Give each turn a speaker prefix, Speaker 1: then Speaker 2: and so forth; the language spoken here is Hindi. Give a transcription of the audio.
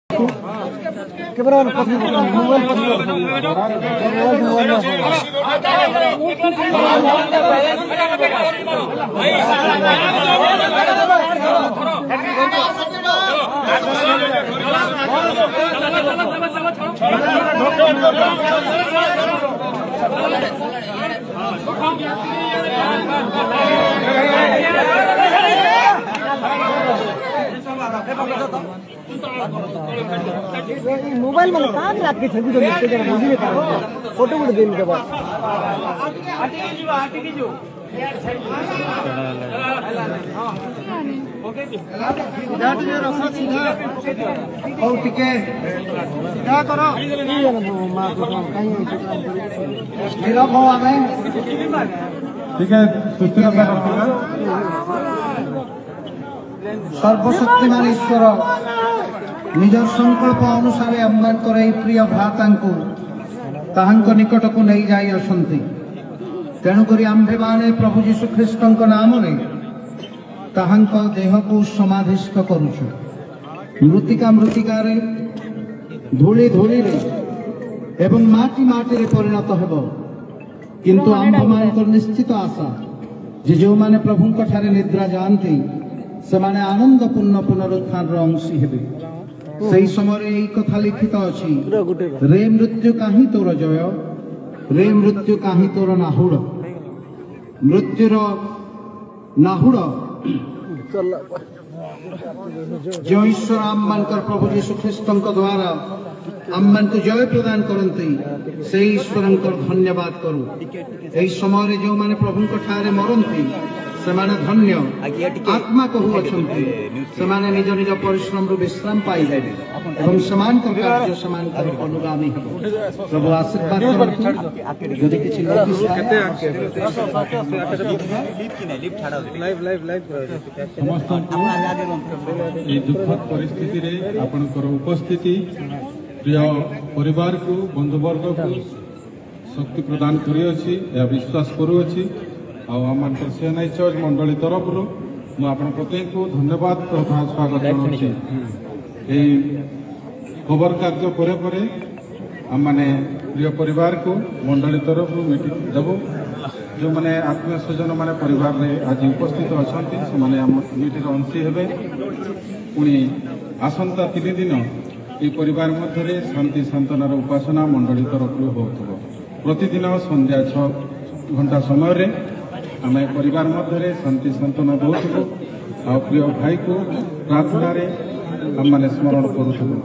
Speaker 1: Quebraron मोबाइल में कहाँ रात के छवि तो लिखते जरा बुझी लेता फोटो वोटो देने के बाद क्या करो
Speaker 2: ठीक है सर्वशक्तिमान ईश्वर निजर संकल्प अनुसार आह्वान कर प्रिय भ्राता निकट को नहीं जाई असंती तेणुक आंभे माने प्रभु जीशु ख्रीष्ट नाम देह को समाधिस्थ करुछु मृतिका मृतिकार धूली धूली एवं माटी माटी परिणत हेब किंतु आंभ मान निश्चित आशा जे जो माने प्रभु ठारे निद्रा जानती से माने आनंदपूर्ण पुनरुत्थान अंशी हेबे से समय यही कथा लिखित अच्छी रे मृत्यु काहि तोर जय रे मृत्यु काहि तोर नाहुड़ मृत्युर नाहुड़ जो ईश्वर आम मानकर प्रभु जीशु ख्रीष्ट द्वारा आम मान को जय प्रदान करती से ईश्वर धन्यवाद करूँ यही समय जो माने प्रभु ठारे मरती से धन्य आत्मा कहू अच्छा निज निज परिश्रम विश्राम पाई एवं समान कार्य समान अनुगामी प्रभु आशीर्वाद
Speaker 3: दुखद परिस्थिति उपस्थिति प्रिय परिवार को बंधुवर्ग को शक्ति प्रदान कर विश्वास करुच्छी आम सीएनआई चर्च मंडली तरफ प्रत्येक को धन्यवाद तथा स्वागत करुच्ची खबर कार्य परे आम मैंने प्रिय परिवार को मंडली तरफ मीटिंग देव जो मैंने आत्मीय स्वजन मैंने परिवार में आज उपस्थित अच्छा से मीटिंग अंशी हे पुणी आसंता 3 दिन ये परिवार मध्य शांति सांत्वनार उपासना मंडली तरफ हो प्रतिदिन संध्या 6 घंटा समय आम परिवार मध्य शांति सांत्वना दौथु आ प्रिय भाई को प्रार्थना आम मैंने स्मरण करूँ।